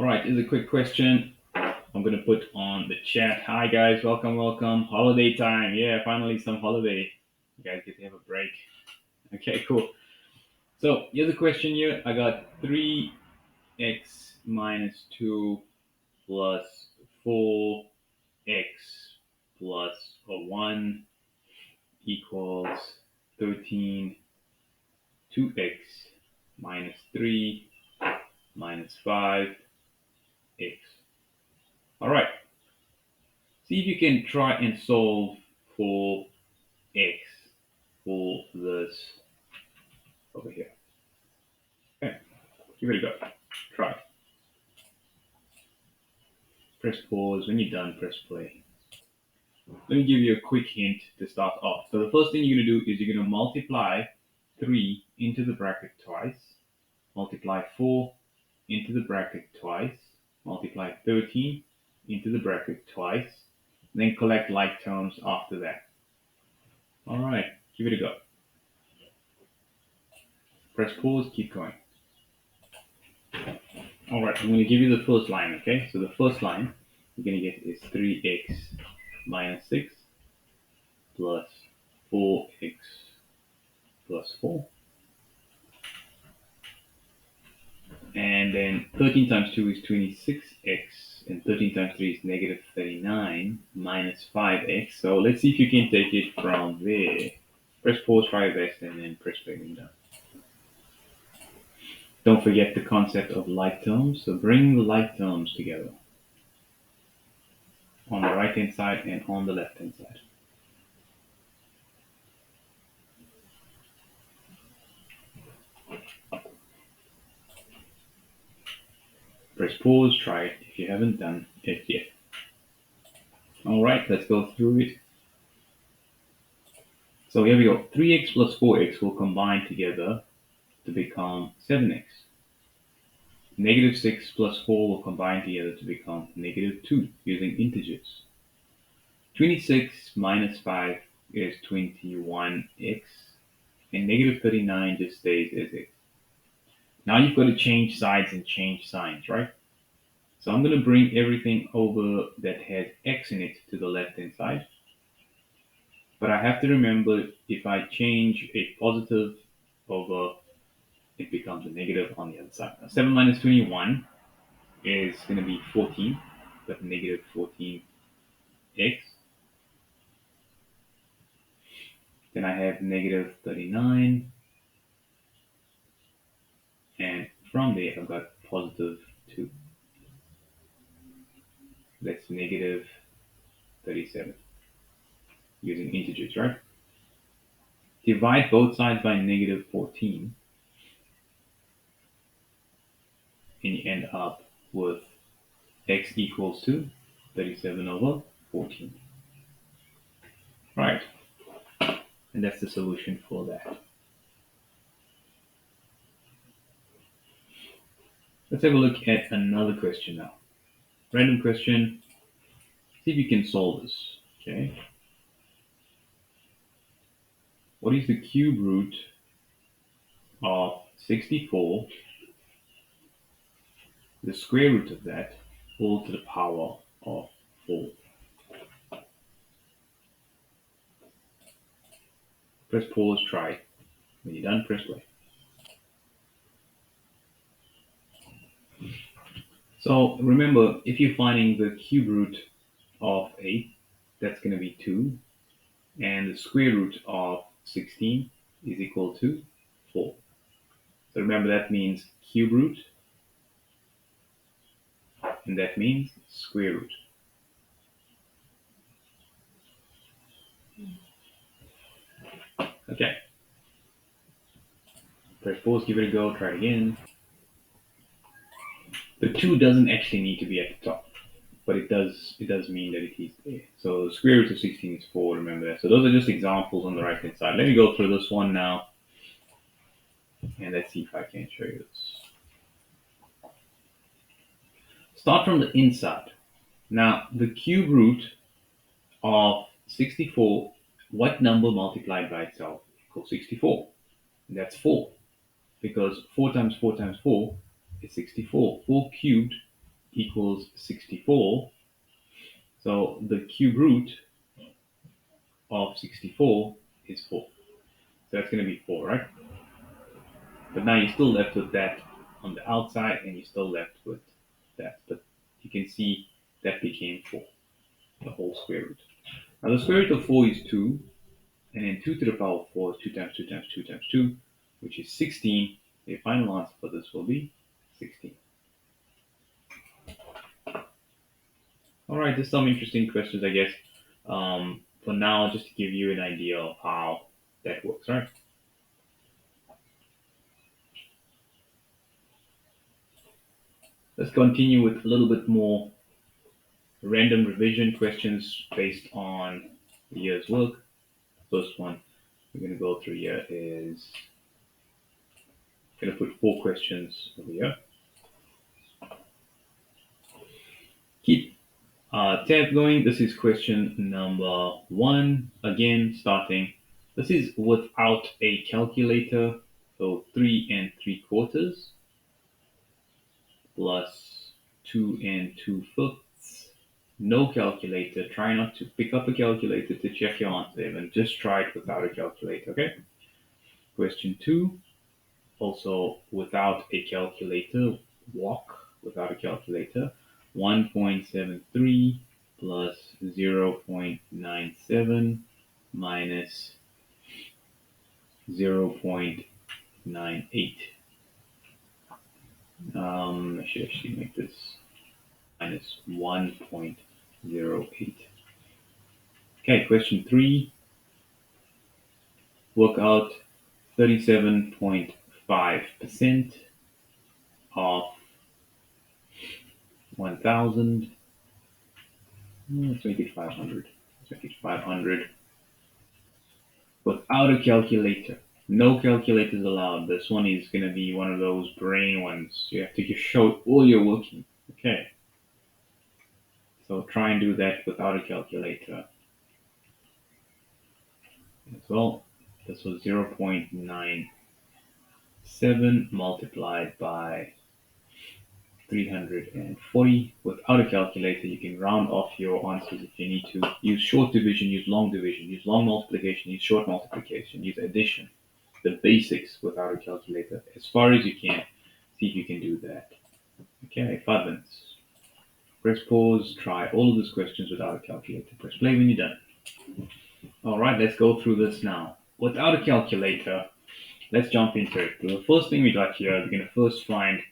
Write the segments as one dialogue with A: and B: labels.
A: All right, here's a quick question I'm going to put on the chat. Hi, guys. Welcome, welcome. Holiday time. Yeah, finally some holiday. You guys get to have a break. Okay, cool. So here's a question here. I got 3x minus 2 plus 4x plus 1 equals 13. 2x minus 3 minus 5x. All right. See if you can try and solve for x for this over here. Okay, give it a go. Try. Press pause. When you're done, press play. Let me give you a quick hint to start off. So the first thing you're going to do is you're going to multiply 3 into the bracket twice, multiply 4 into the bracket twice, multiply 13 into the bracket twice, then collect like terms after that. All right, give it a go. Press pause, keep going. All right, I'm going to give you the first line, okay? So the first line you're going to get is 3x minus 6 plus 4x plus 4. And then 13 times 2 is 26x, and 13 times 3 is negative 39 minus 5x. So let's see if you can take it from there. Press pause, try your best, and then press play when you're done. Don't forget the concept of like terms, so bring the like terms together on the right hand side and on the left hand side. Press pause, try it if you haven't done it yet. Alright, let's go through it. So here we go. 3x plus 4x will combine together to become 7x. Negative 6 plus 4 will combine together to become negative 2 using integers. 26 minus 5 is 21x, and negative 39 just stays as x. Now you've got to change sides and change signs, right? So I'm going to bring everything over that has x in it to the left hand side. But I have to remember, if I change a positive over, it becomes a negative on the other side. Now, 7 minus 21 is going to be 14, but negative 14x. Then I have negative 39. And from there, I've got positive 2. That's negative 37 using integers, right? Divide both sides by negative 14, and you end up with x equals to 37 over 14. Right, and that's the solution for that. Let's have a look at another question now. Random question. See if you can solve this. Okay. What is the cube root of 64, the square root of that, all to the power of 4? Press pause, try. When you're done, press play. So remember, if you're finding the cube root of 8, that's going to be 2. And the square root of 16 is equal to 4. So remember, that means cube root, and that means square root. Okay. Press pause, give it a go, try it again. The 2 doesn't actually need to be at the top, but it does mean that it is there. So the square root of 16 is 4, remember that. So those are just examples on the right hand side. Let me go through this one now, and let's see if I can show you this. Start from the inside. Now, the cube root of 64, what number multiplied by itself equals 64? And that's 4, because 4 times 4 times 4 is 64. 4 cubed equals 64. So the cube root of 64 is 4. So that's going to be 4, right? But now you're still left with that on the outside, and you're still left with that. But you can see that became 4, the whole square root. Now the square root of 4 is 2, and then 2 to the power of 4 is 2 times 2 times 2 times 2, which is 16. The final answer for this will be 16. All right, there's some interesting questions, I guess. For now, just to give you an idea of how that works, right? Let's continue with a little bit more random revision questions based on the year's work. First one we're going to go through here is going to put 4 questions over here. Keep tab going. This is question number 1. Again, starting. This is without a calculator. So 3 3/4 plus 2 2/5. No calculator. Try not to pick up a calculator to check your answer, and just try it without a calculator, okay? Question 2, also without a calculator, walk without a calculator. 1.73 plus 0.97 minus 0.98. I should actually make this minus 1.08. Okay, question 3. Work out 37.5% of 1,000. Let's make it 500. Let's make it 500 without a calculator. No calculators allowed. This one is going to be one of those brain ones. You have to just show all your working. Okay. So try and do that without a calculator as well. This was 0.97 multiplied by 340. Without a calculator, you can round off your answers if you need to. Use short division, use long division, use long multiplication, use short multiplication, use addition. The basics without a calculator as far as you can. See if you can do that. Okay, 5 minutes. Press pause, try all of these questions without a calculator. Press play when you're done. All right, let's go through this now. Without a calculator, let's jump into it. The first thing we got here, we're going to first find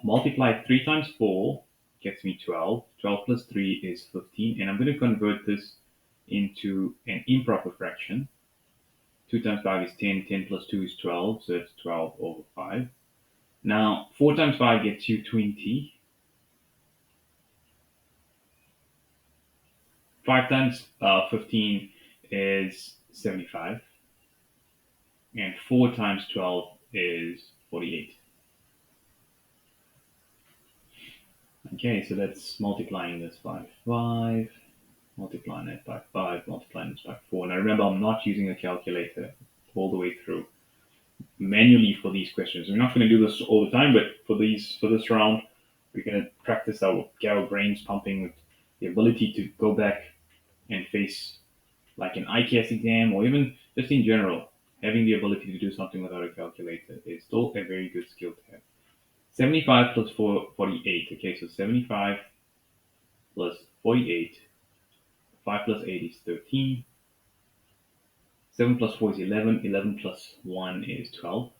A: multiply 3 times 4 gets me 12. 12 plus 3 is 15. And I'm going to convert this into an improper fraction. 2 times 5 is 10. 10 plus 2 is 12. So it's 12 over 5. Now, 4 times 5 gets you 20. 5 times 15 is 75. And 4 times 12 is 48. Okay, so that's multiplying this by 5, multiplying it by 5, multiplying this by 4. Now remember, I'm not using a calculator all the way through. Manually for these questions. We're not going to do this all the time, but for this round, we're going to practice get our brains pumping with the ability to go back and face like an ICAS exam, or even just in general, having the ability to do something without a calculator is still a very good skill to have. 75 plus 48. Okay, so 75 plus 48. 5 plus 8 is 13. 7 plus 4 is 11. 11 plus 1 is 12.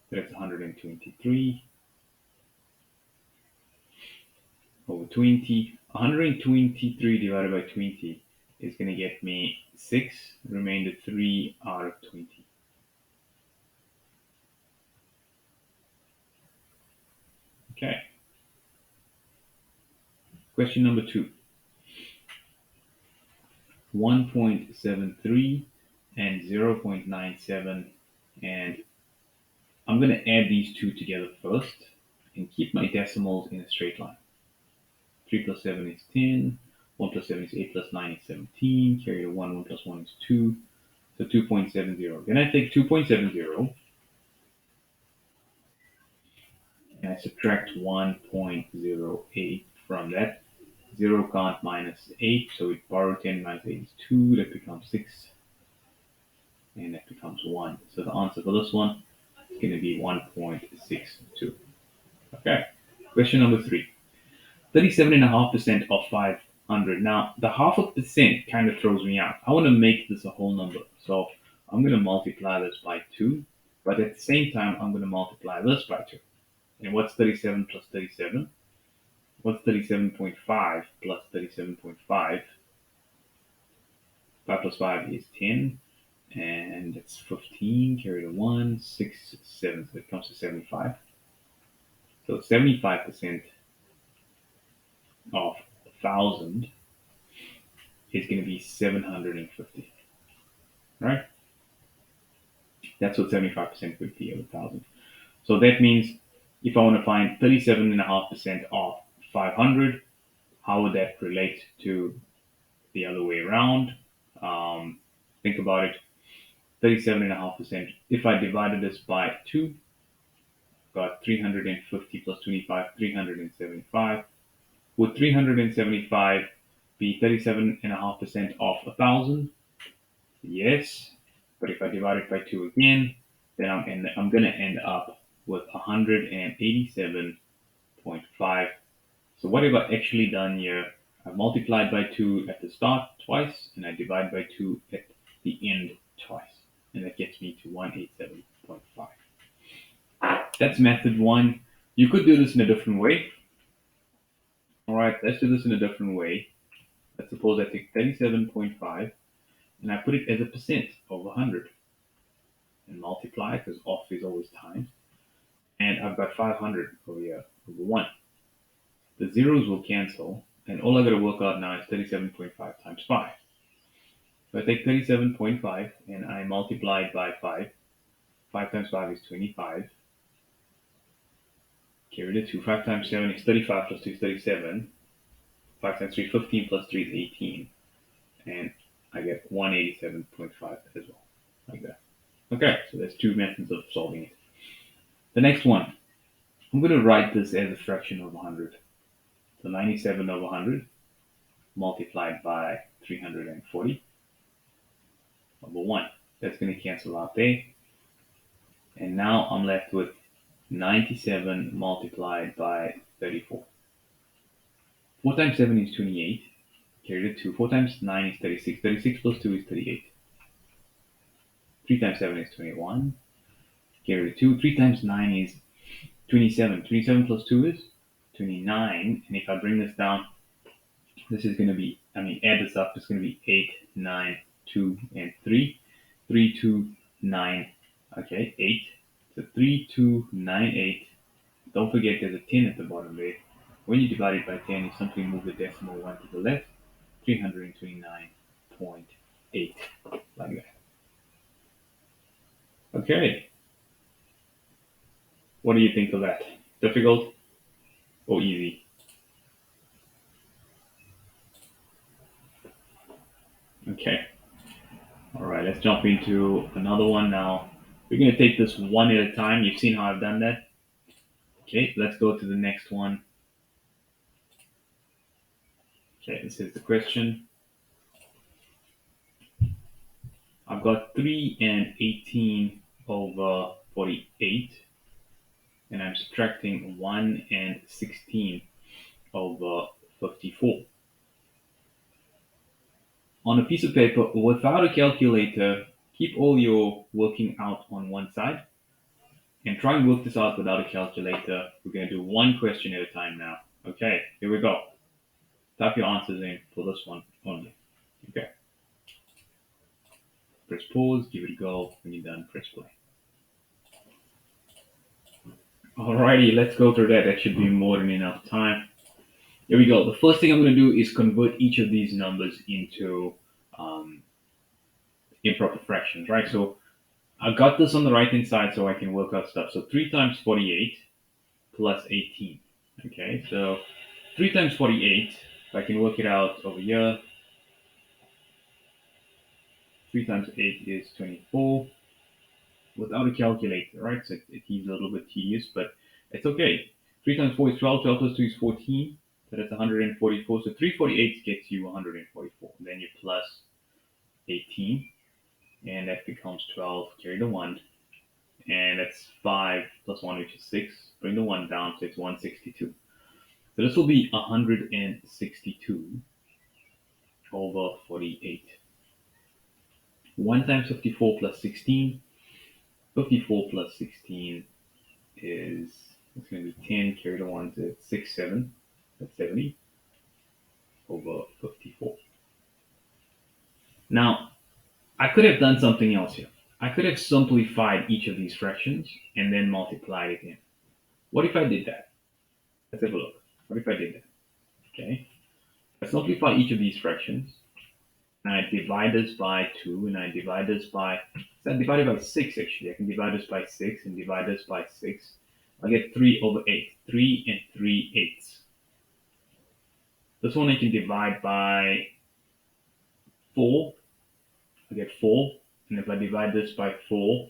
A: So that's 123 over 20. 123 divided by 20 is going to get me 6. Remainder 3 out of 20. Okay. Question number 2. 1.73 and 0.97, and I'm going to add these two together first and keep my decimals in a straight line. 3 plus 7 is 10, 1 plus 7 is 8 plus 9 is 17, carry the 1, 1 plus 1 is 2, so 2.70. Then I take 2.70 and I subtract 1.08 from that. 0 can't minus 8, so we borrow 10 minus 8 is 2, that becomes 6, and that becomes 1. So the answer for this one is going to be 1.62. Okay, question number 3. 37.5% of 500. Now, the half a percent kind of throws me out. I want to make this a whole number. So I'm going to multiply this by 2, but at the same time, I'm going to multiply this by 2. And what's 37 plus 37? What's 37.5 plus 37.5? 5 plus 5 is 10, and it's 15, carry the 1, 6, 7, so it comes to 75. So 75% of 1,000 is going to be 750, right? That's what 75% would be of 1,000. So that means if I want to find 37.5% of 500, how would that relate to the other way around? Think about it. 37.5%. If I divided this by 2, got 350 plus 25, 375. Would 375 be 37.5% of 1,000? Yes. But if I divide it by 2 again, then I'm going to end up with 187.5. So what have I actually done here? I multiplied by 2 at the start twice, and I divide by 2 at the end twice. And that gets me to 187.5. That's method 1. You could do this in a different way. All right, let's do this in a different way. Let's suppose I take 37.5 and I put it as a percent of 100 and multiply because off is always times. And I've got 500 over here over 1. The zeros will cancel, and all I got to work out now is 37.5 times 5. So I take 37.5 and I multiply it by 5. 5 times 5 is 25. Carry the 2. 5 times 7 is 35 plus 2 is 37. 5 times 3 is 15 plus 3 is 18. And I get 187.5 as well, like that. Okay, so there's 2 methods of solving it. The next one, I'm going to write this as a fraction of 100. So 97 over 100 multiplied by 340 over 1. That's going to cancel out there. And now I'm left with 97 multiplied by 34. 4 times 7 is 28. Carry the 2. 4 times 9 is 36. 36 plus 2 is 38. 3 times 7 is 21. Carry the 2. 3 times 9 is 27. 27 plus 2 is 29. And if I bring this down, this is going to be, add this up, it's going to be 8, 9, 2, and 3. 3, 2, 9, okay, 8. So 3, 2, 9, 8. Don't forget there's a 10 at the bottom there. When you divide it by 10, you simply move the decimal 1 to the left. 329.8, like that. Okay, what do you think of that? Difficult or easy? Okay, all right, let's jump into another one now. We're going to take this one at a time. You've seen how I've done that. Okay, let's go to the next one. Okay, this is the question. I've got 3 and 18 over 48, and I'm subtracting 1 and 16 over 54. On a piece of paper without a calculator, keep all your working out on one side and try and work this out without a calculator. We're going to do one question at a time now. Okay, here we go. Type your answers in for this one only. Okay. Press pause, give it a go. When you're done, press play. Alrighty, let's go through that. That should be more than enough time. Here we go. The first thing I'm going to do is convert each of these numbers into improper fractions, right? So I got this on the right hand side so I can work out stuff. So 3 times 48 plus 18. Okay, so 3 times 48, if I can work it out over here, 3 times 8 is 24 without a calculator, right? So it is a little bit tedious, but It's okay. 3 times 4 is 12. 12 plus 2 is 14. So that's 144. So 348 gets you 144. Then you plus 18. And that becomes 12. Carry the 1. And that's 5 plus 1, which is 6. Bring the 1 down, so it's 162. So this will be 162 over 48. 1 times 54 plus 16. 54 plus 16 is, it's going to be 10. Carry the 1 to 6, 7. That's 70 over 54. Now, I could have done something else here. I could have simplified each of these fractions and then multiplied it in. What if I did that? Let's have a look. What if I did that? Okay. I simplify each of these fractions, and I divide this by 2, and I divide this by, so I divide it by 6 actually. I can divide this by 6 and divide this by 6. I get 3 over 8. 3 and 3/8. This one I can divide by 4. I get 4. And if I divide this by 4,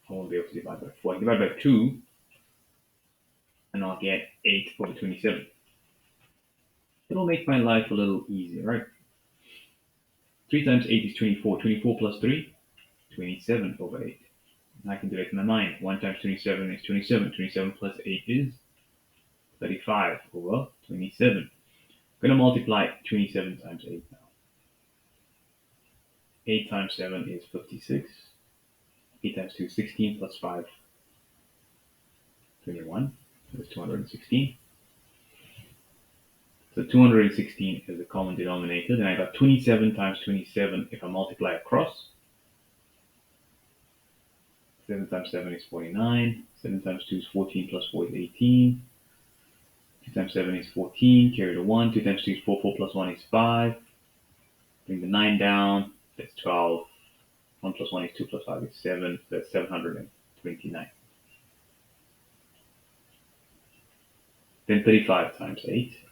A: I won't be able to divide by 4. I divide by 2, and I'll get 8 over 27. It'll make my life a little easier, right? 3 times 8 is 24. 24 plus 3, 27 over 8. And I can do it in my mind. 1 times 27 is 27. 27 plus 8 is 35 over 27. I'm going to multiply 27 times 8 now. 8 times 7 is 56. 8 times 2 is 16 plus 5, 21. That's 216. So 216 is the common denominator. Then I got 27 times 27 if I multiply across. 7 times 7 is 49. 7 times 2 is 14 plus 4 is 18. 2 times 7 is 14. Carry the 1. 2 times 2 is 4. 4 plus 1 is 5. Bring the 9 down. That's 12. 1 plus 1 is 2 plus 5 is 7. That's 729. Then 35 times 8.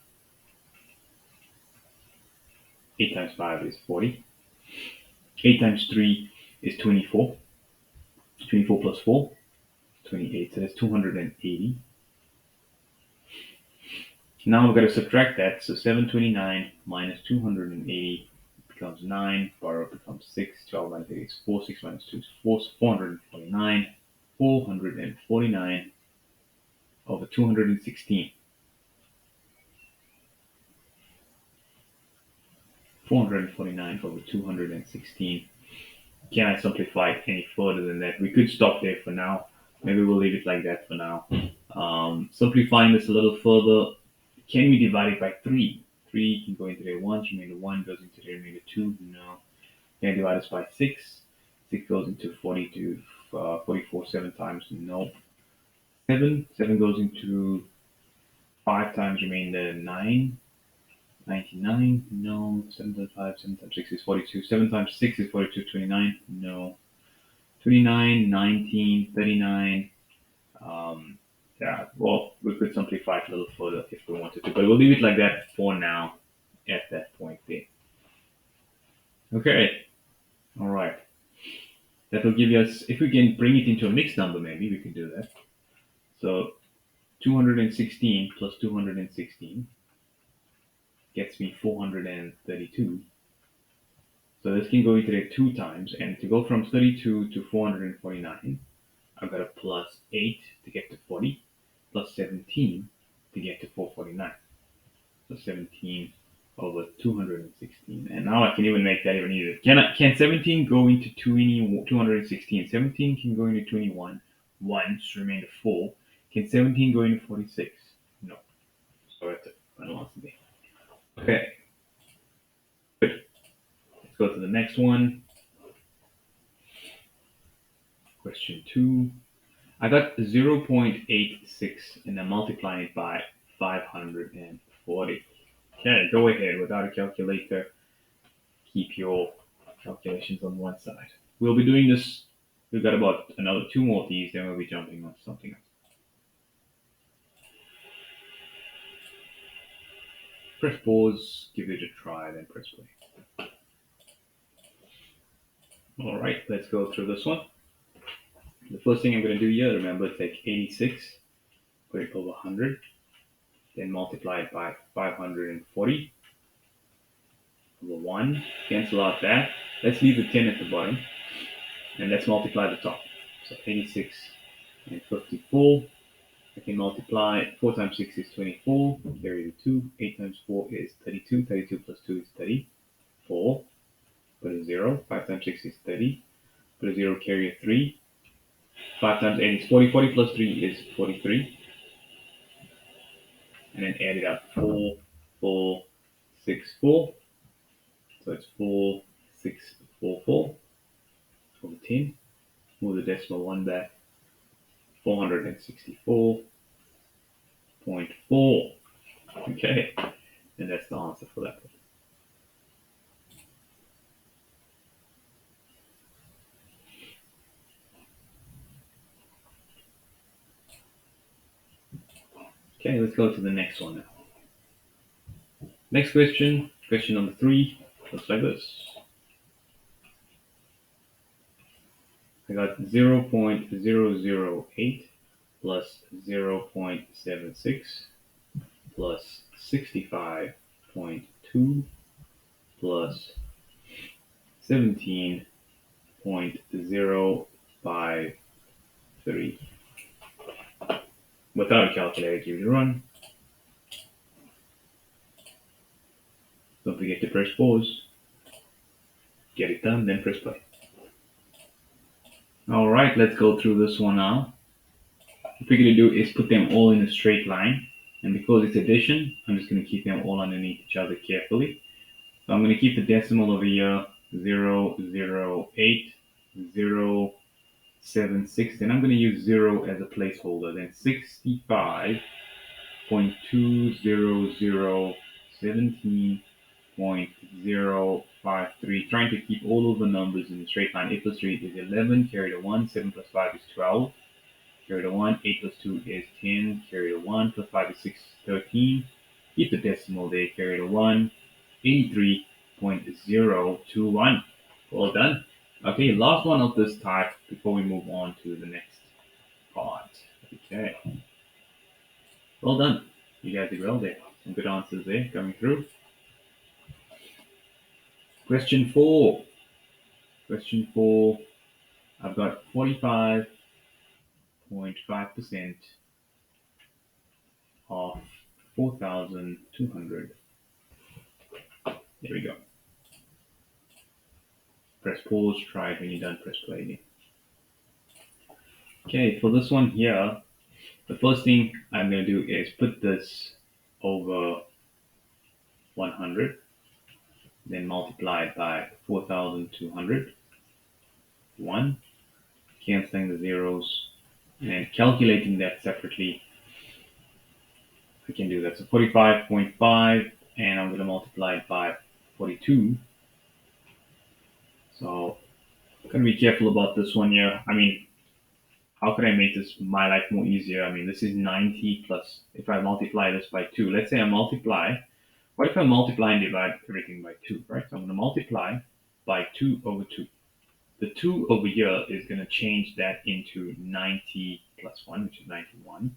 A: 8 times 5 is 40. 8 times 3 is 24. 24 plus 4 is 28. So that's 280. Now we've got to subtract that. So 729 minus 280 becomes 9. Borrow becomes 6. 12 minus 8 is 4. 6 minus 2 is 4. So 449. 449 over 216. 449 over 216. Can I simplify it any further than that? We could stop there for now. Maybe we'll leave it like that for now. Simplifying this a little further, can we divide it by 3? 3 can go into the 1, remainder 1 goes into the remainder 2. No. Can I divide this by 6? 6 goes into 42, 44 7 times. No. 7 goes into 5 times remainder 9. 99, no. 7 times 5, 7 times 6 is 42. 7 times 6 is 42. 29, no. 29, 19, 39. Yeah, well, we could simplify it a little further if we wanted to, but we'll leave it like that for now at that point there. Okay, all right. That will give us, if we can bring it into a mixed number, maybe we can do that. So 216 plus 216 gets me 432. So this can go into there 2 times, and to go from 32 to 449, I've got a plus 8 to get to 40, plus 17 to get to 449. So 17 over 216. And now I can even make that even easier. Can 17 go into 216? 17 can go into 21 once, remainder 4. Can 17 go into 46? No. So that's it. Final answer B. Okay. Good. Let's go to the next one. Question 2. I got 0.86 and I'm multiplying it by 540. Okay, go ahead without a calculator. Keep your calculations on one side. We'll be doing this. We've got about another 2 more of these, then we'll be jumping on something else. Press pause, give it a try, then press play. All right, let's go through this one. The first thing I'm going to do here, remember, take 86 put it over 100, then multiply it by 540 over 1, cancel out that. Let's leave the 10 at the bottom, and let's multiply the top. So 86 and 54. I can multiply 4 times 6 is 24, carry the 2, 8 times 4 is 32, 32 plus 2 is 34, put a 0, 5 times 6 is 30, put a 0, carry a 3, 5 times 8 is 40, 40 plus 3 is 43, and then add it up, 4, 4, 6, 4, so it's 4, 6, 4, 4, over 10, move the decimal 1 back, 464.4, okay, and that's the answer for that one. Okay, let's go to the next one now. Next question, question number 3, looks like this. I got 0.008 plus 0.76 plus 65.2 plus 17.053. Without a calculator, give it a run. Don't forget to press pause. Get it done, then press play. Alright, let's go through this one now. What we're going to do is put them all in a straight line. And because it's addition, I'm just going to keep them all underneath each other carefully. So I'm going to keep the decimal over here, 008, 076. Then I'm going to use 0 as a placeholder. Then 65.20017.053. Trying to keep all of the numbers in the straight line. 8 plus 3 is 11, carry the 1. 7 plus 5 is 12. Carry the 1, 8 plus 2 is 10, carry the 1, plus 5 is 6, 13. Keep the decimal there, carry the 1, 83.021. Well done. Okay, last one of this type before we move on to the next part. Okay. Well done. You guys did well there. Some good answers there coming through. Question 4. Question 4. I've got 45.5% of 4,200. There we go. Press pause, try it when you're done, press play again. Okay, for this one here, the first thing I'm going to do is put this over 100, then multiply it by 4,200, 1, cancelling the zeros, and calculating that separately. I can do that. So 45.5, and I'm going to multiply it by 42. So I'm going to be careful about this one here. I mean, how could I make this my life more easier? I mean, this is 90 plus, if I multiply this by 2, let's say I multiply, what if I multiply and divide everything by 2, right? So I'm going to multiply by 2 over 2. The 2 over here is going to change that into 90 plus 1, which is 91.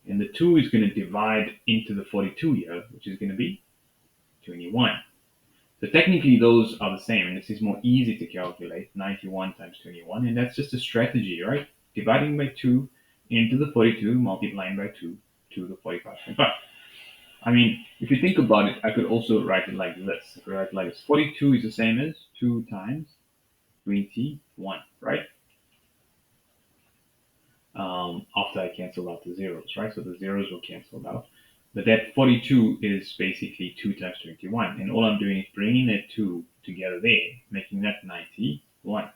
A: And the 2 is going to divide into the 42 here, which is going to be 21. So technically those are the same, and this is more easy to calculate, 91 times 21, and that's just a strategy, right? Dividing by 2 into the 42, multiplying by 2 to the 45.5. I mean, if you think about it, I could also write it like this. I could write it like this. 42 is the same as 2 times 21, right? After I cancel out the zeros, right? So the zeros will cancel out. But that 42 is basically 2 times 21. And all I'm doing is bringing that 2 together there, making that 91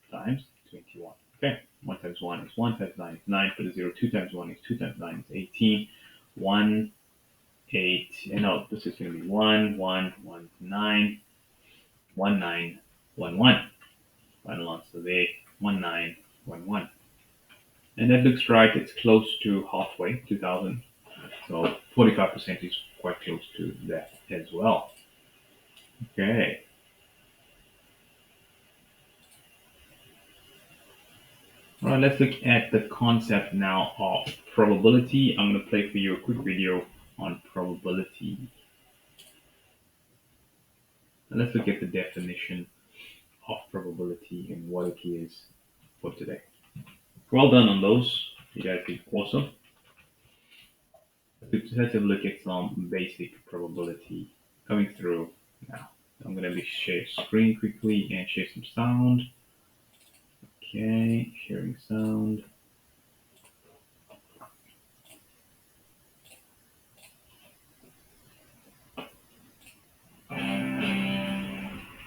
A: times 21. Okay, 1 times 1 is 1 times 9 is 9. Put a 0. 2 times 1 is 2 times 9 is 18. 1, 8, and no, this is going to be 1, 1, 1, 9, 1, 9, 1, 1. Final answer there, 1, 9, 1, 1. And that looks right, it's close to halfway, 2,000. So 45% is quite close to that as well. Okay. All right, let's look at the concept now of probability. I'm going to play for you a quick video on probability. And let's look at the definition of probability and what it is for today. Well done on those. You guys did awesome. Let's have a look at some basic probability coming through now. I'm going to share screen quickly and share some sound. Okay, sharing sound.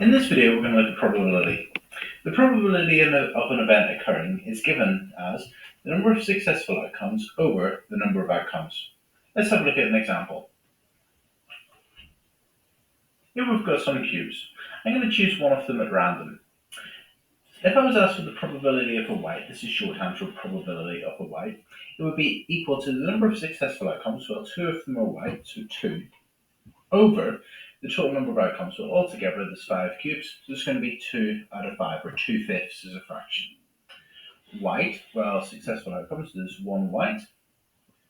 B: In this video, we're going to look at probability. The probability of an event occurring is given as the number of successful outcomes over the number of outcomes. Let's have a look at an example. Here we've got some cubes. I'm going to choose one of them at random. If I was asked for the probability of a white, this is shorthand for probability of a white, it would be equal to the number of successful outcomes, well, 2 of them are white, so 2, over the total number of outcomes. So altogether there's 5 cubes, so it's going to be 2 out of 5, or 2/5 is a fraction. White, well, successful outcomes, there's 1 white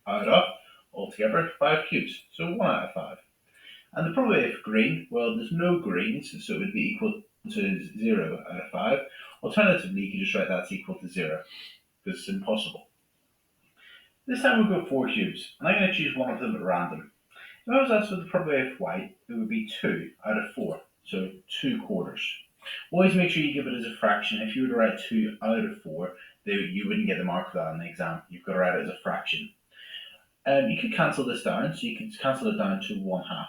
B: out of altogether 5 cubes, so 1 out of 5. And the probability of green, well, there's no greens, so it would be equal to 0 out of 5. Alternatively, you could just write that's equal to 0, because it's impossible. This time we'll go 4 cubes, and I'm going to choose one of them at random. If I was asked for the probability of white, it would be 2 out of 4, so 2/4. Always make sure you give it as a fraction. If you were to write 2 out of 4, you wouldn't get the mark for that in the exam. You've got to write it as a fraction. You could cancel this down, so you could cancel it down to 1/2.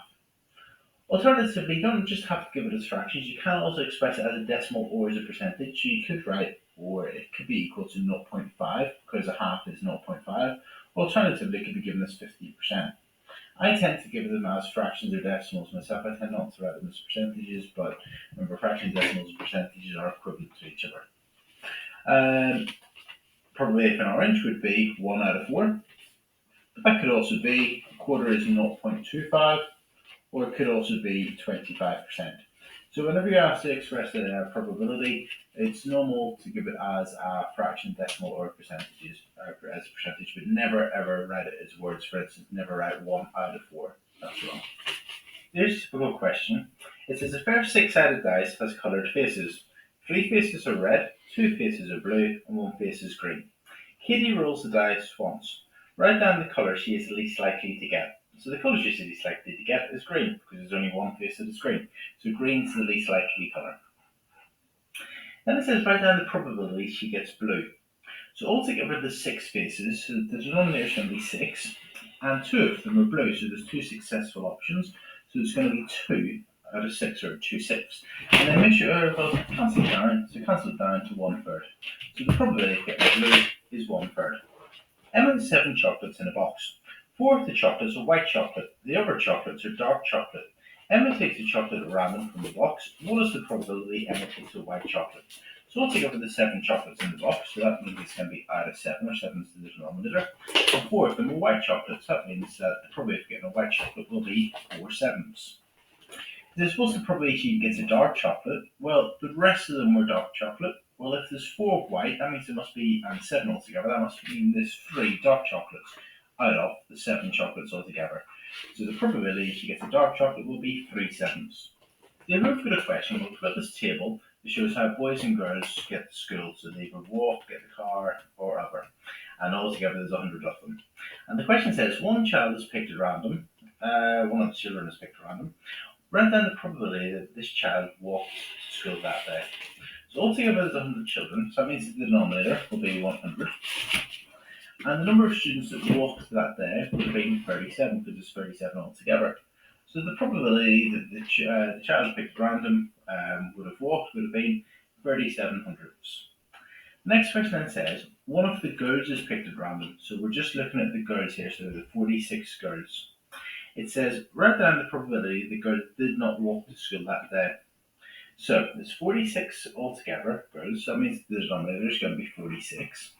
B: Alternatively, you don't just have to give it as fractions, you can also express it as a decimal or as a percentage. So you could write, or it could be equal to 0.5, because a half is 0.5. Alternatively, it could be given as 50%. I tend to give them as fractions or decimals myself. I tend not to write them as percentages, but remember, fractions, decimals, and percentages are equivalent to each other. Probability of an orange would be 1 out of 4. That could also be a quarter is 0.25, or it could also be 25%. So whenever you're asked to express the probability, it's normal to give it as a fraction, decimal, or percentages as a percentage, but never ever write it as words. For instance, never write 1 out of 4. That's wrong. Here's a typical question. It says a pair of 6-sided dice has coloured faces. 3 faces are red, 2 faces are blue, and 1 face is green. Katie rolls the dice once. Write down the colour she is least likely to get. So the colour she's least likely to get is green, because there's only 1 face that is green. So green's the least likely colour. Then it says write down the probability she gets blue. So altogether there's 6 faces, so the denominator is going to be 6, and 2 of them are blue, so there's 2 successful options. So it's going to be 2 out of 6, or 2/6. And then make sure, well, cancel it down, so cancel it down to 1/3. So the probability of getting blue is 1/3. Emma has 7 chocolates in a box. 4 of the chocolates are white chocolate, the other chocolates are dark chocolate. Emma takes a chocolate at random from the box. What is the probability Emma takes a white chocolate? So altogether there's 7 chocolates in the box, so that means it's going to be out of 7, or 7 is the denominator. And 4 of them are white chocolates, that means that the probability of getting a white chocolate will be 4/7. If supposed the probability she gets a dark chocolate, well, the rest of them were dark chocolate. Well, if there's 4 white, that means there must be, and 7 altogether, that must mean there's 3 dark chocolates out of the 7 chocolates altogether. So the probability she gets a dark chocolate will be 3/7. Then we've got a question. We've got this table that shows how boys and girls get to school. So they either walk, get the car, or other. And altogether there's 100 of them. And the question says, one child is picked at random. One of the children is picked at random. Write down the probability that this child walked to school that day. So altogether there's 100 children, so that means the denominator will be 100. And the number of students that walked that day would have been 37, because there's 37 altogether. So the probability that the child picked at random would have walked would have been 37/100. The next question then says, one of the girls is picked at random. So we're just looking at the girls here, so the 46 girls. It says, write down the probability the girl did not walk to school that day. So there's 46 altogether girls, so that means the denominator is going to be 46.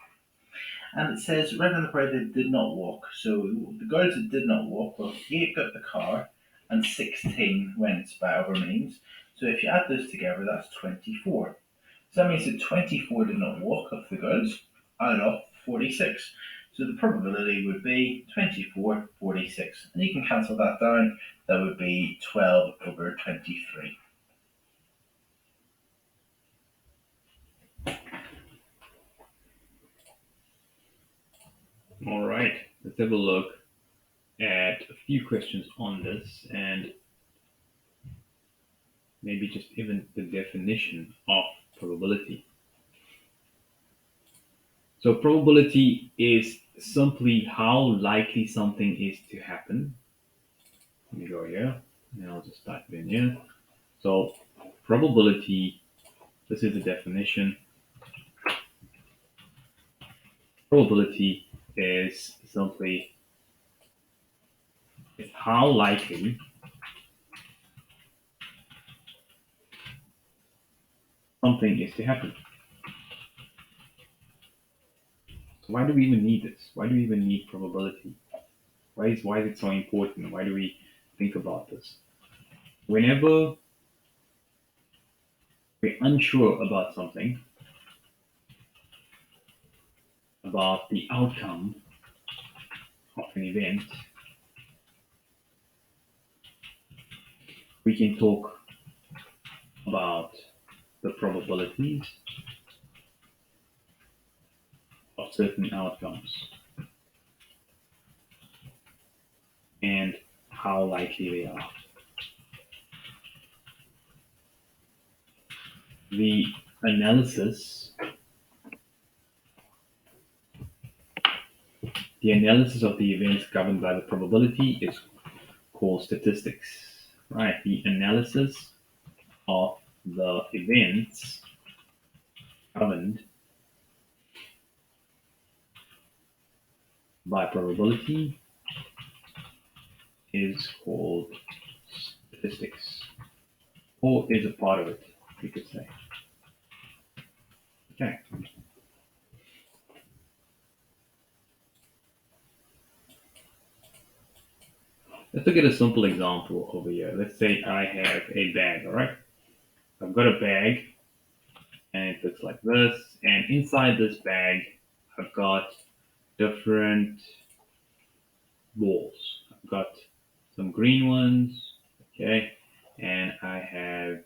B: And it says, write down the probability they did not walk. So the girls that did not walk, well, 8 got the car, and 16 went by other means. So if you add those together, that's 24. So that means that 24 did not walk of the girls, out of 46. So the probability would be 24/46. And you can cancel that down. That would be 12/23.
A: All right, let's have a look at a few questions on this and maybe just even the definition of probability. So probability is simply how likely something is to happen. Let me go here and I'll just type it in here. So probability, this is the definition. Probability is simply is how likely something is to happen. So why do we even need this? Why do we even need probability? Why is it so important? Why do we think about this? Whenever we're unsure about something, about the outcome of an event, we can talk about the probabilities of certain outcomes and how likely they are. The analysis the analysis of the events governed by the probability is called statistics. Right? The analysis of the events governed by probability is called statistics, or is a part of it, you could say. Okay. Let's look at a simple example over here. Let's say I have a bag, all right? I've got a bag, and it looks like this, and inside this bag, I've got different balls. I've got some green ones, okay, and I have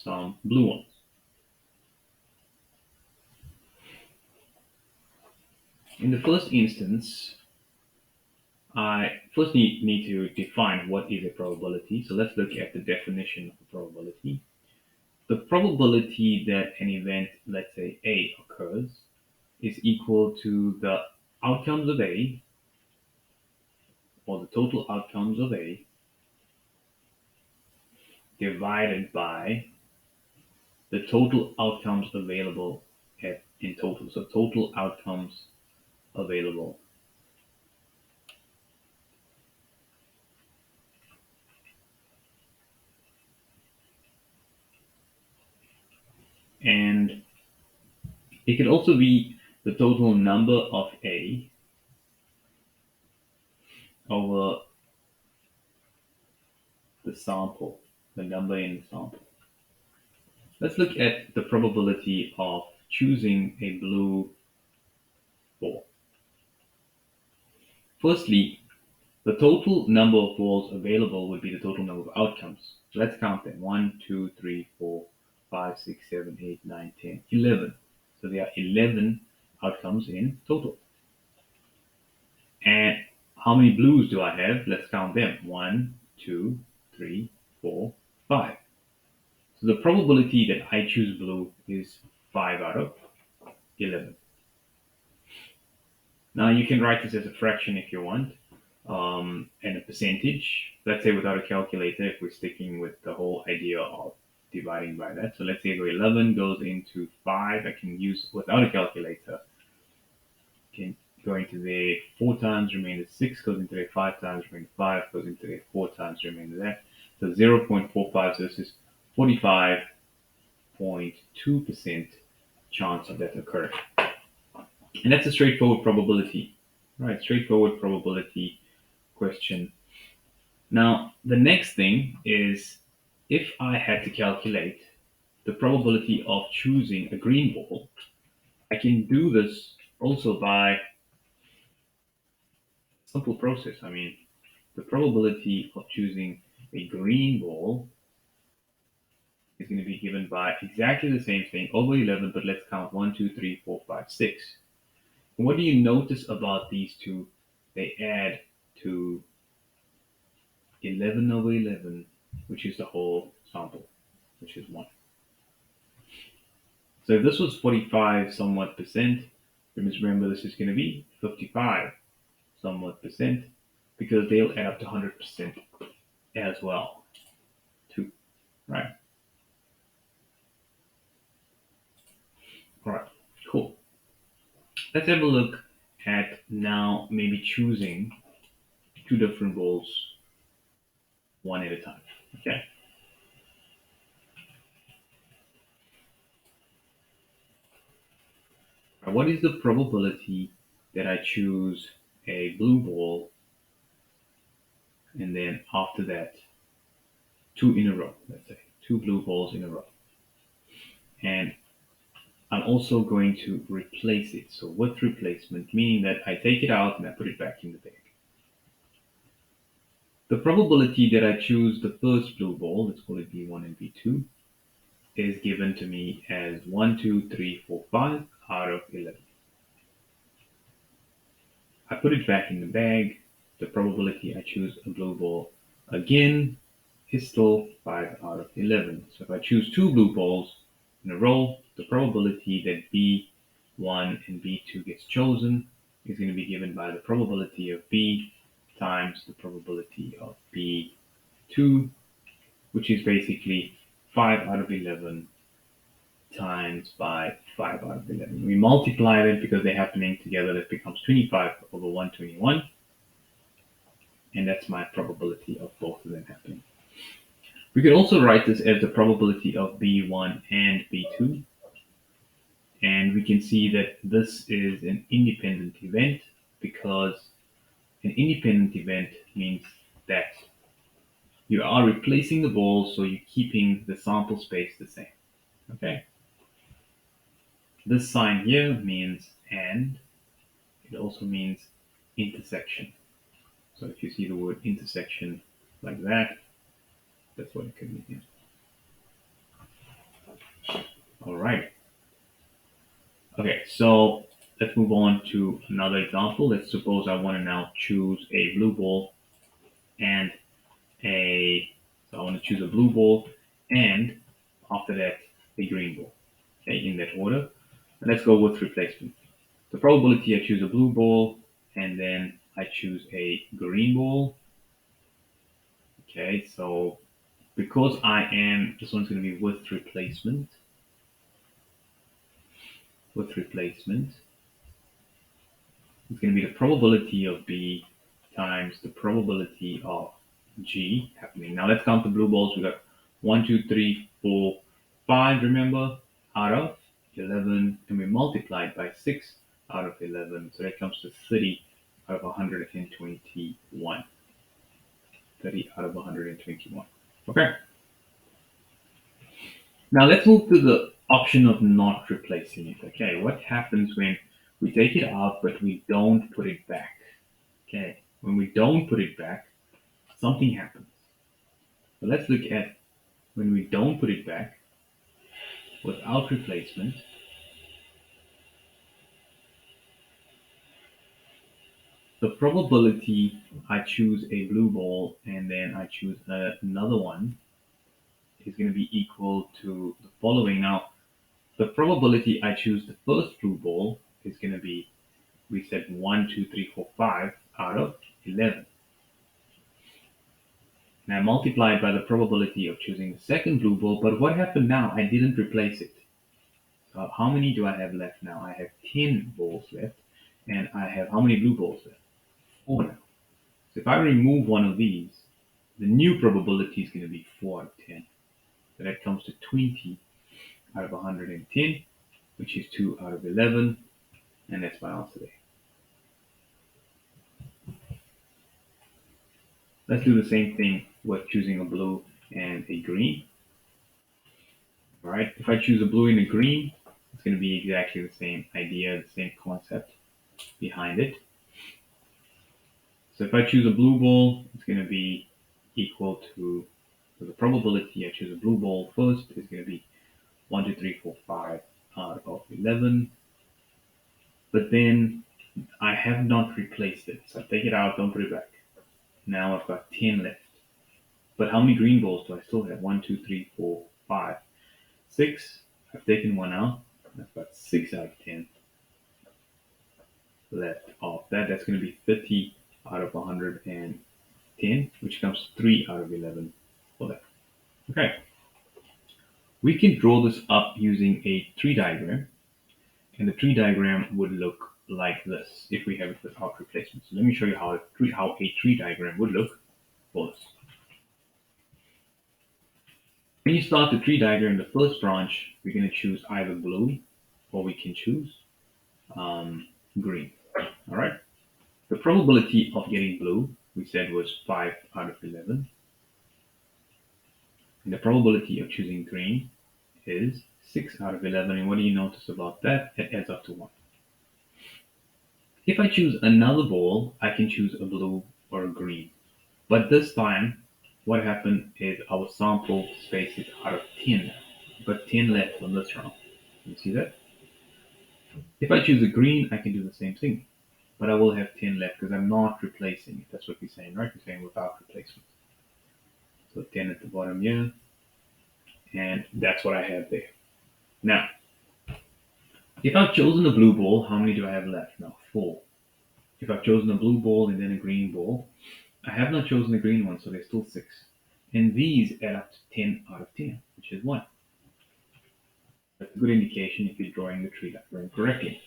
A: some blue ones. In the first instance, I first need to define what is a probability. So let's look at the definition of a probability. The probability that an event, let's say A, occurs is equal to the outcomes of A, or the total outcomes of A, divided by the total outcomes available in total. So total outcomes available. And it can also be the total number of A over the sample, the number in the sample. Let's look at the probability of choosing a blue ball. Firstly, the total number of balls available would be the total number of outcomes. So let's count them. 1, 2, 3, 4, 5, 6, 7, 8, 9, 10, 11. So there are 11 outcomes in total. And how many blues do I have? Let's count them. 1, 2, 3, 4, 5. So the probability that I choose blue is 5 out of 11. Now you can write this as a fraction if you want, and a percentage. Let's say without a calculator, if we're sticking with the whole idea of dividing by that. So let's say 11 goes into 5. I can use without a calculator. Can go into there 4 times, remainder 6 goes into there 5 times, remainder 5 goes into there 4 times, remainder that. So 0.45, so this is 45.2% chance of that occurring. And that's a straightforward probability, right? Straightforward probability question. Now, the next thing is if I had to calculate the probability of choosing a green ball, I can do this Also by simple process. I mean, the probability of choosing a green ball is going to be given by exactly the same thing over 11, but let's count 1, 2, 3, 4, 5, 6. What do you notice about these two? They add to 11 over 11, which is the whole sample, which is 1. So if this was 45 somewhat percent, we must remember this is going to be 55 somewhat percent because they'll add up to 100% as well, too, right? All right, cool. Let's have a look at now maybe choosing two different balls one at a time. Okay. What is the probability that I choose a blue ball and then after that two in a row, let's say two blue balls in a row. And I'm also going to replace it. So with replacement, meaning that I take it out and I put it back in the bag. The probability that I choose the first blue ball, let's call it B1 and B2, is given to me as 1, 2, 3, 4, 5 out of 11. I put it back in the bag. The probability I choose a blue ball again is still 5 out of 11. So if I choose two blue balls in a row, the probability that B1 and B2 gets chosen is going to be given by the probability of B times the probability of B2, which is basically 5 out of 11 times by 5 out of 11. We multiply it because they're happening together. That becomes 25 over 121. And that's my probability of both of them happening. We could also write this as the probability of B1 and B2. And we can see that this is an independent event because an independent event means that you are replacing the balls, so you're keeping the sample space the same. Okay? This sign here means and. It also means intersection. So if you see the word intersection like that, that's what it could mean here. All right. Okay, so let's move on to another example. Let's suppose I want to now choose a blue ball and so I want to choose a blue ball and after that a green ball. Okay, in that order. And let's go with replacement. The probability I choose a blue ball and then I choose a green ball. Okay, so because this one's going to be with replacement. With replacement, it's going to be the probability of B times the probability of G happening. Now let's count the blue balls. We got 1, 2, 3, 4, 5, remember, out of 11, and we multiplied by 6 out of 11. So that comes to 30 out of 121. 30 out of 121. Okay. Now let's move to the option of not replacing it. Okay, what happens when we take it out but we don't put it back? Okay, when we don't put it back, something happens. So let's look at when we don't put it back without replacement. The probability I choose a blue ball and then I choose another one is going to be equal to the following. Now, the probability I choose the first blue ball is going to be, we said 1, 2, 3, 4, 5 out of 11. And I multiplied by the probability of choosing the second blue ball, but what happened now? I didn't replace it. So how many do I have left now? I have 10 balls left, and I have how many blue balls left? 4 now. So if I remove one of these, the new probability is going to be 4 out of 10. So that comes to 20 out of 110, which is 2 out of 11, and that's my answer there. Let's do the same thing with choosing a blue and a green. All right, if I choose a blue and a green, It's going to be exactly the same idea, the same concept behind it. So if I choose a blue ball, it's going to be equal to, so the probability I choose a blue ball first is going to be 1, 2, 3, 4, 5 out of 11. But then I have not replaced it. So I take it out, don't put it back. Now I've got 10 left. But how many green balls do I still have? 1, 2, 3, 4, 5, 6. I've taken one out. I've got 6 out of 10 left of that. That's going to be 30 out of 110, which comes 3 out of 11 for that. Okay. We can draw this up using a tree diagram, and the tree diagram would look like this if we have it without replacements. So let me show you how a tree diagram would look for this. When you start the tree diagram, the first branch, we're going to choose either blue or we can choose green. All right. The probability of getting blue, we said, was 5 out of 11. And the probability of choosing green is 6 out of 11. And what do you notice about that? It adds up to 1. If I choose another ball, I can choose a blue or a green. But this time, what happened is our sample space is out of 10. But 10 left on this round. You see that? If I choose a green, I can do the same thing. But I will have 10 left because I'm not replacing it. That's what we're saying, right? We're saying without replacement. So 10 at the bottom here. And that's what I have there. Now, if I've chosen a blue ball, how many do I have left? Now, 4. If I've chosen a blue ball and then a green ball, I have not chosen a green one, so there's still 6. And these add up to 10 out of 10, which is 1. That's a good indication if you're drawing the tree diagram correctly.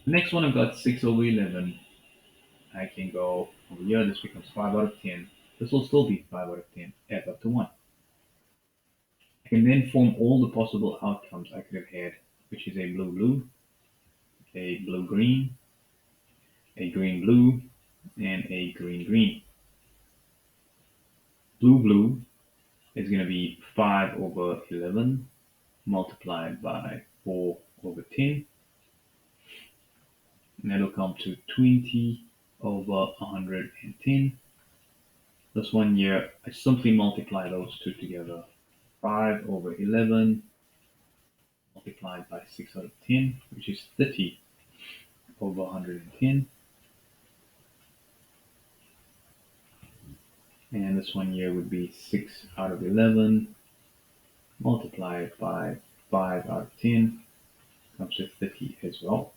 A: The next one, I've got 6 over 11. I can go over here, this becomes 5 out of 10. This will still be 5 out of 10, adds up to 1. I can then form all the possible outcomes I could have had, which is a blue-blue, a blue-green, a green-blue, and a green-green. Blue-blue is going to be 5 over 11 multiplied by 4 over 10. And that'll come to 20 over 110. This one here, I simply multiply those two together. 5 over 11 multiplied by 6 out of 10, which is 30 over 110. And this one here would be 6 out of 11 multiplied by 5 out of 10, comes to 30 as well,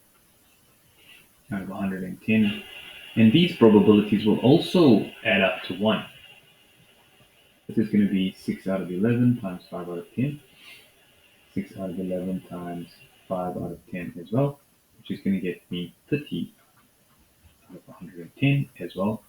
A: out of 110. And these probabilities will also add up to 1. This is going to be 6 out of 11 times 5 out of 10. 6 out of 11 times 5 out of 10 as well, which is going to get me 30 out of 110 as well.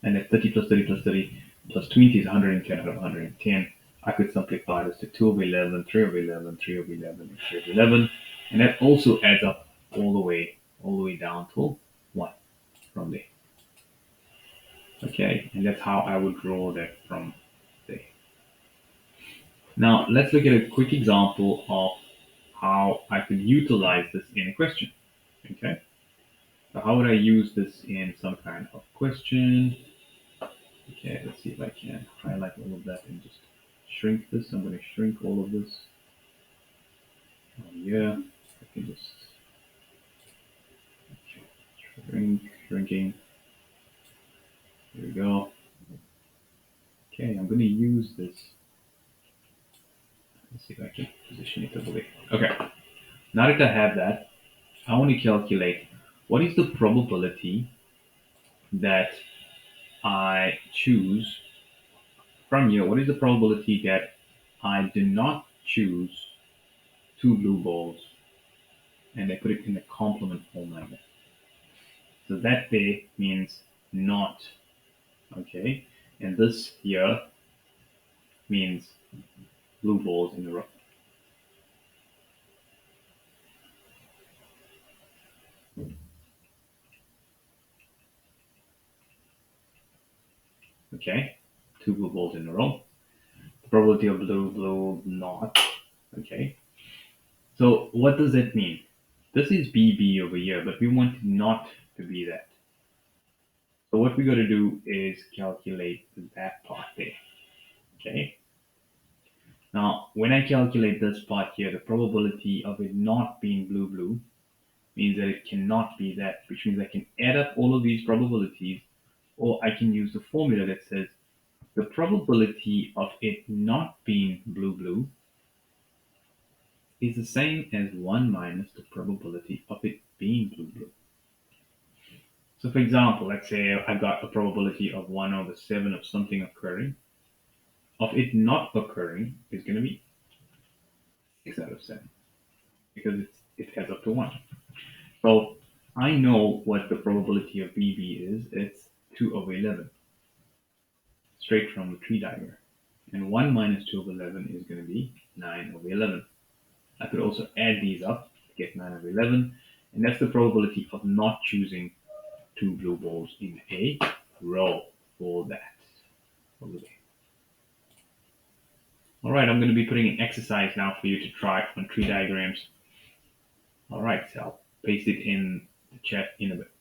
A: And that 30 plus 30 plus 30 plus 20 is 110 out of 110. I could simplify this to 2 over 11, 3 over 11, 3 over 11, and 3 over 11. And that also adds up all the way down to 1 from there. Okay, and that's how I would draw that from there. Now, let's look at a quick example of how I could utilize this in a question. Okay, so how would I use this in some kind of question? Okay, let's see if I can highlight all of that and just shrink this. I'm going to shrink all of this. Yeah, I can just shrinking. Here we go. Okay, I'm going to use this. Let's see if I can position it over there. Okay, now that I have that, I want to calculate what is the probability that I choose from here. What is the probability that I do not choose 2 blue balls and I put it in a complement form like that? So that there means not, okay? And this here means blue balls in a row. Okay, 2 blue balls in a row. The probability of blue, not, okay? So what does that mean? This is BB over here, but we want it not to be that. So what we got to do is calculate that part there. Okay. Now, when I calculate this part here, the probability of it not being blue blue means that it cannot be that, which means I can add up all of these probabilities, or I can use the formula that says the probability of it not being blue blue is the same as 1 minus the probability of it being blue blue. So for example, let's say I got a probability of 1 over 7 of something occurring. Of it not occurring is going to be 6 out of 7 because it adds up to 1. So I know what the probability of BB is. It's 2 over 11, straight from the tree diagram. And 1 minus 2 over 11 is going to be 9 over 11. I could also add these up to get 9 over 11. And that's the probability of not choosing 2 blue balls in a row for that. All right, I'm going to be putting an exercise now for you to try on tree diagrams. All right, so I'll paste it in the chat in a bit.